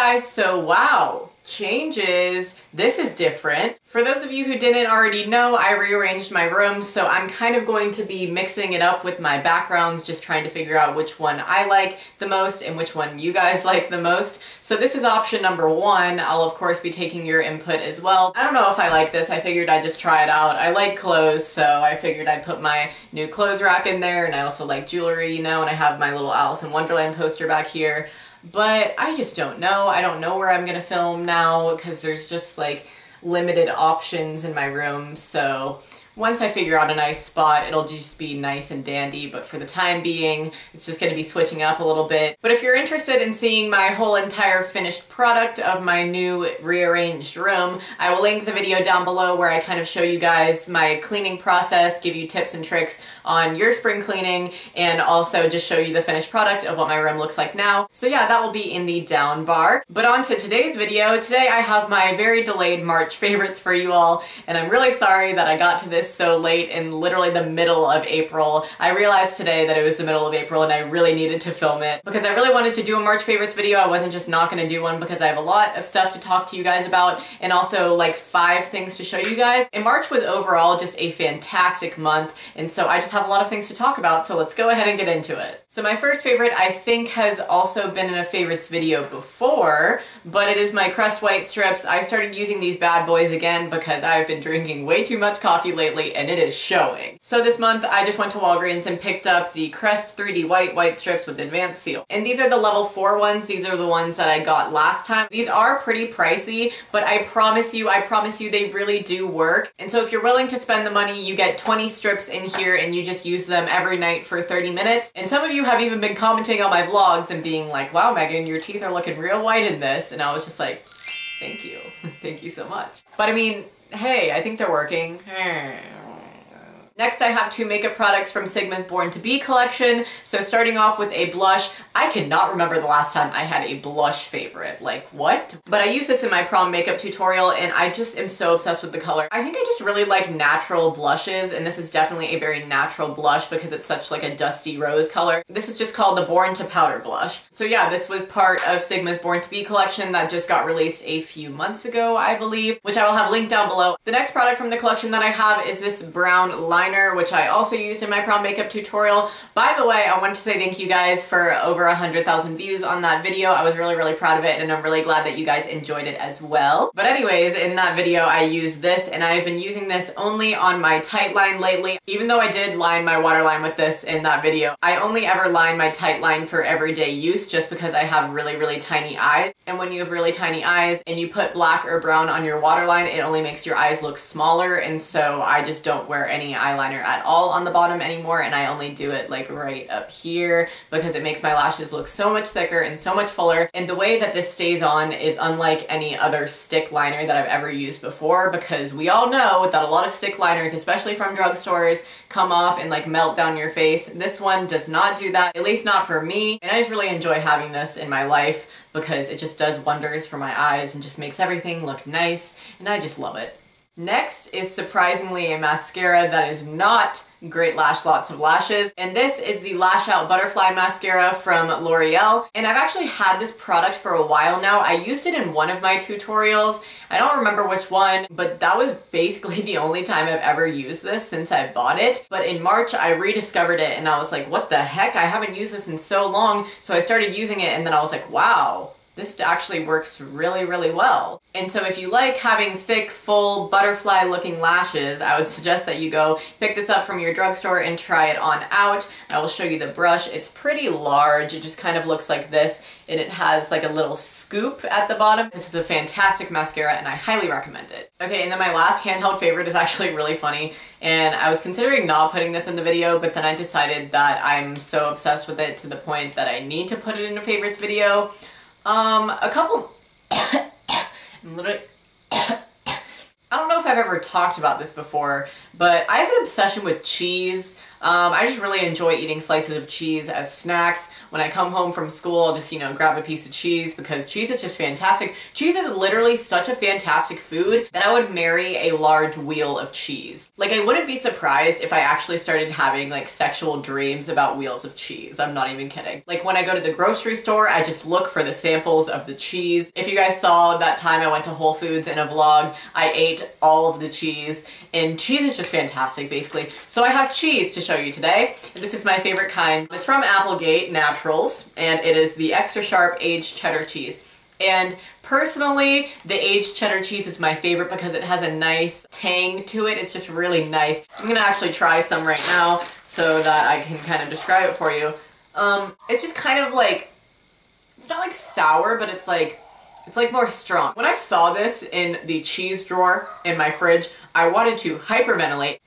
guys, so wow, changes. This is different. For those of you who didn't already know, I rearranged my room, so I'm kind of going to be mixing it up with my backgrounds, just trying to figure out which one I like the most and which one you guys like the most. So this is option number one. I'll of course be taking your input as well. I don't know if I like this. I figured I'd just try it out. I like clothes, so I figured I'd put my new clothes rack in there, and I also like jewelry, you know, and I have my little Alice in Wonderland poster back here. But I just don't know. I don't know where I'm gonna film now because there's just like limited options in my room. So once I figure out a nice spot, it'll just be nice and dandy, but for the time being, it's just gonna be switching up a little bit. But if you're interested in seeing my whole entire finished product of my new rearranged room, I will link the video down below where I kind of show you guys my cleaning process, give you tips and tricks on your spring cleaning, and also just show you the finished product of what my room looks like now. So yeah, that will be in the down bar. But on to today's video. Today I have my very delayed March favorites for you all, and I'm really sorry that I got to this so late in literally the middle of April. I realized today that it was the middle of April and I really needed to film it because I really wanted to do a March favorites video. I wasn't just not gonna do one because I have a lot of stuff to talk to you guys about and also like 5 things to show you guys. And March was overall just a fantastic month, and so I just have a lot of things to talk about, so let's go ahead and get into it. So my first favorite I think has also been in a favorites video before, but it is my Crest White strips. I started using these bad boys again because I've been drinking way too much coffee lately and it is showing. So this month I just went to Walgreens and picked up the Crest 3D White strips with advanced seal. And these are the level 4 ones. These are the ones that I got last time. These are pretty pricey, but I promise you they really do work. And so if you're willing to spend the money, you get 20 strips in here and you just use them every night for 30 minutes. And some of you have even been commenting on my vlogs and being like, wow, Megan, your teeth are looking real white in this. And I was just like, thank you. Thank you so much. But I mean, hey, I think they're working. Next I have 2 makeup products from Sigma's Born to Be collection. So starting off with a blush. I cannot remember the last time I had a blush favorite. Like, what? But I use this in my prom makeup tutorial and I just am so obsessed with the color. I think I just really like natural blushes, and this is definitely a very natural blush because it's such like a dusty rose color. This is just called the Born to Powder blush. So yeah, this was part of Sigma's Born to Be collection that just got released a few months ago, I believe, which I will have linked down below. The next product from the collection that I have is this brown liner, which I also used in my prom makeup tutorial. By the way, I want to say thank you guys for over 100,000 views on that video. I was really, really proud of it, and I'm really glad that you guys enjoyed it as well. But anyways, in that video I used this, and I've been using this only on my tight line lately. Even though I did line my waterline with this in that video, I only ever line my tight line for everyday use just because I have really, really tiny eyes. And when you have really tiny eyes and you put black or brown on your waterline, it only makes your eyes look smaller, and so I just don't wear any eyeliner at all on the bottom anymore, and I only do it like right up here because it makes my lashes look so much thicker and so much fuller. And the way that this stays on is unlike any other stick liner that I've ever used before, because we all know that a lot of stick liners, especially from drugstores, come off and like melt down your face. This one does not do that, at least not for me, and I just really enjoy having this in my life because it just does wonders for my eyes and just makes everything look nice, and I just love it. Next is surprisingly a mascara that is not Great Lash Lots of Lashes, and this is the Lash Out Butterfly Mascara from L'Oreal, and I've actually had this product for a while now. I used it in one of my tutorials. I don't remember which one, but that was basically the only time I've ever used this since I bought it. But in March I rediscovered it and I was like, what the heck? I haven't used this in so long. So I started using it and then I was like, wow, this actually works really, really well. And so if you like having thick, full, butterfly-looking lashes, I would suggest that you go pick this up from your drugstore and try it on out. I will show you the brush. It's pretty large. It just kind of looks like this, and it has like a little scoop at the bottom. This is a fantastic mascara, and I highly recommend it. Okay, and then my last handheld favorite is actually really funny, and I was considering not putting this in the video, but then I decided that I'm so obsessed with it to the point that I need to put it in a favorites video. A couple, I'm literally, I don't know if I've ever talked about this before, but I have an obsession with cheese. I just really enjoy eating slices of cheese as snacks. When I come home from school, I'll just, you know, grab a piece of cheese because cheese is just fantastic. Cheese is literally such a fantastic food that I would marry a large wheel of cheese. Like, I wouldn't be surprised if I actually started having like sexual dreams about wheels of cheese. I'm not even kidding. Like, when I go to the grocery store, I just look for the samples of the cheese. If you guys saw that time I went to Whole Foods in a vlog, I ate all of the cheese, and cheese is just fantastic, basically. So I have cheese to show you today. This is my favorite kind. It's from Applegate Naturals, and it is the extra sharp aged cheddar cheese. And personally, the aged cheddar cheese is my favorite because it has a nice tang to it. It's just really nice. I'm gonna actually try some right now so that I can kind of describe it for you. It's just kind of like, it's not like sour, but it's like more strong. When I saw this in the cheese drawer in my fridge, I wanted to hyperventilate.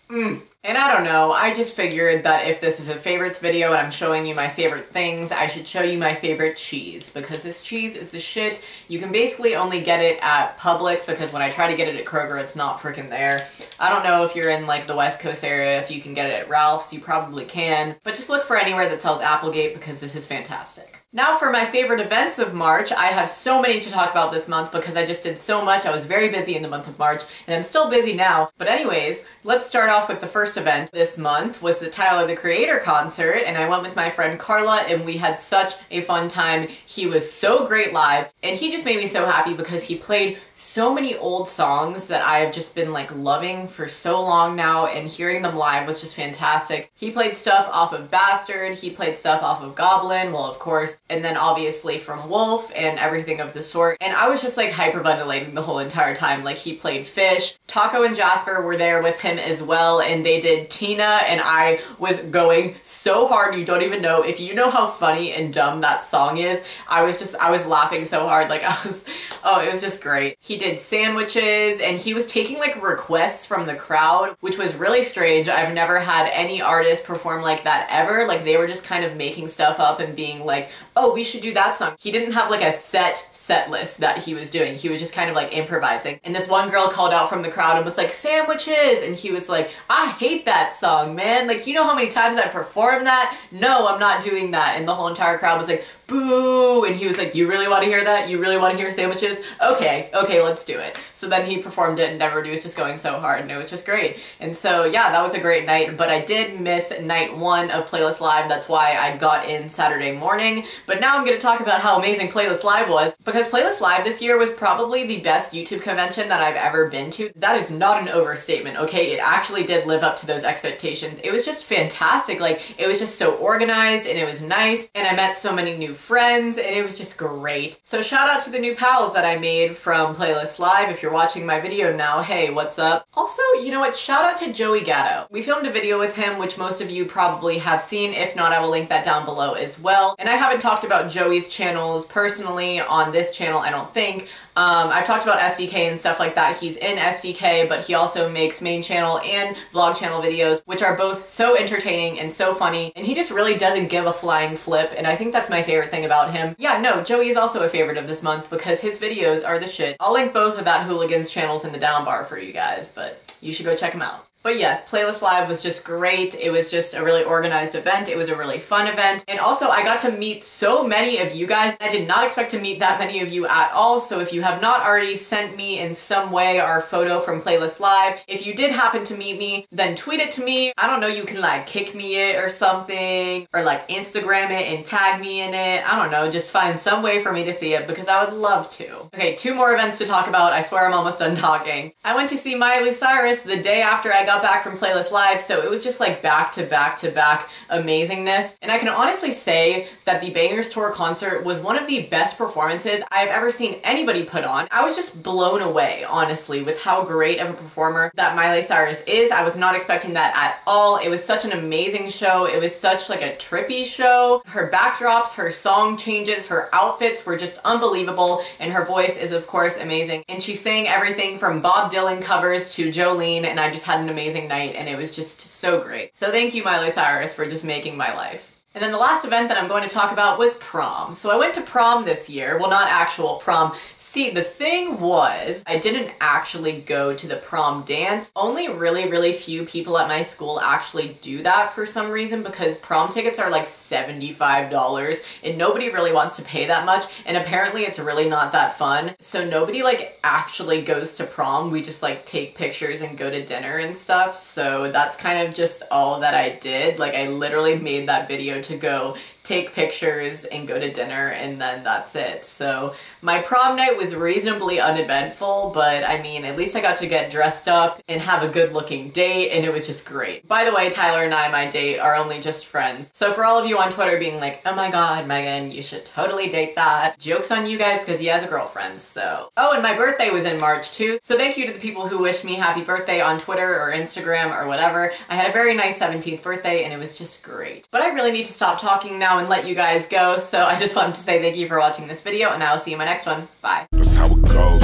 And I don't know, I just figured that if this is a favorites video and I'm showing you my favorite things, I should show you my favorite cheese, because this cheese is the shit. You can basically only get it at Publix, because when I try to get it at Kroger, it's not freaking there. I don't know if you're in like the West Coast area, if you can get it at Ralph's, you probably can, but just look for anywhere that sells Applegate because this is fantastic. Now for my favorite events of March. I have so many to talk about this month because I just did so much. I was very busy in the month of March, and I'm still busy now. But anyways, let's start off with the first event this month was the Tyler the Creator concert, and I went with my friend Carla, and we had such a fun time. He was so great live, and he just made me so happy because he played so many old songs that I have just been like loving for so long now, and hearing them live was just fantastic. He played stuff off of Bastard, he played stuff off of Goblin, well of course, and then obviously from Wolf and everything of the sort, and I was just like hyperventilating the whole entire time. Like, he played Fish. Taco and Jasper were there with him as well, and they did Tina, and I was going so hard you don't even know. If you know how funny and dumb that song is, I was laughing so hard. Like, oh, it was just great. He did Sandwiches, and he was taking like requests from the crowd, which was really strange. I've never had any artist perform like that ever. Like, they were just kind of making stuff up and being like, oh, we should do that song. He didn't have like a set list that he was doing. He was just kind of like improvising. And this one girl called out from the crowd and was like, Sandwiches! And he was like, I hate that song, man. Like, you know how many times I performed that? No, I'm not doing that. And the whole entire crowd was like, boo! And he was like, you really want to hear that? You really want to hear Sandwiches? Okay, let's do it. So then he performed it, and everybody was just going so hard, and it was just great. And so yeah, that was a great night, but I did miss night 1 of Playlist Live. That's why I got in Saturday morning. But now I'm going to talk about how amazing Playlist Live was, because Playlist Live this year was probably the best YouTube convention that I've ever been to. That is not an overstatement, okay? It actually did live up to those expectations. It was just fantastic. Like, it was just so organized, and it was nice, and I met so many new friends, and it was just great. So shout out to the new pals that I made from Playlist Live. If you're watching my video now, hey, what's up? Also, you know what? Shout out to Joey Gatto. We filmed a video with him, which most of you probably have seen. If not, I will link that down below as well. And I haven't talked about Joey's channels personally on this channel, I don't think. I've talked about SDK and stuff like that. He's in SDK, but he also makes main channel and vlog channel videos, which are both so entertaining and so funny, and he just really doesn't give a flying flip, and I think that's my favorite thing about him. Yeah, no, Joey is also a favorite of this month because his videos are the shit. I'll link both of that Hooligans channels in the down bar for you guys, but you should go check them out. But yes, Playlist Live was just great. It was just a really organized event. It was a really fun event. And also, I got to meet so many of you guys. I did not expect to meet that many of you at all. So if you have not already sent me in some way our photo from Playlist Live, if you did happen to meet me, then tweet it to me. I don't know, you can like kick me it or something, or like Instagram it and tag me in it. I don't know, just find some way for me to see it because I would love to. Okay, 2 more events to talk about. I swear I'm almost done talking. I went to see Miley Cyrus the day after I got back from Playlist Live, so it was just like back to back to back amazingness. And I can honestly say that the Bangers Tour concert was one of the best performances I've ever seen anybody put on. I was just blown away, honestly, with how great of a performer that Miley Cyrus is. I was not expecting that at all. It was such an amazing show. It was such like a trippy show. Her backdrops, her song changes, her outfits were just unbelievable, and her voice is of course amazing. And she sang everything from Bob Dylan covers to Jolene, and I just had an amazing night, and it was just so great. So thank you, Miley Cyrus, for just making my life. And then the last event that I'm going to talk about was prom. So I went to prom this year. Well, not actual prom. See, the thing was, I didn't actually go to the prom dance. Only really few people at my school actually do that for some reason, because prom tickets are like $75 and nobody really wants to pay that much, and apparently it's really not that fun. So nobody like actually goes to prom. We just like take pictures and go to dinner and stuff. So that's kind of just all that I did. Like, I literally made that video to go take pictures and go to dinner, and then that's it. So my prom night was reasonably uneventful, but I mean, at least I got to get dressed up and have a good looking date, and it was just great. By the way, Tyler and I, my date, are only just friends. So for all of you on Twitter being like, oh my god, Megan, you should totally date that. Joke's on you guys, because he has a girlfriend, so. Oh, and my birthday was in March too, so thank you to the people who wished me happy birthday on Twitter or Instagram or whatever. I had a very nice 17th birthday, and it was just great. But I really need to stop talking now and let you guys go, so I just wanted to say thank you for watching this video, and I will see you in my next one. Bye. That's how it goes.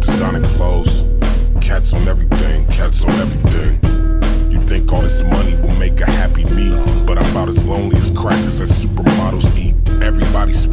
Designing clothes. Cats on everything. Cats on everything. You think all this money will make a happy me, but I'm about as lonely as crackers that supermodels eat. Everybody spark.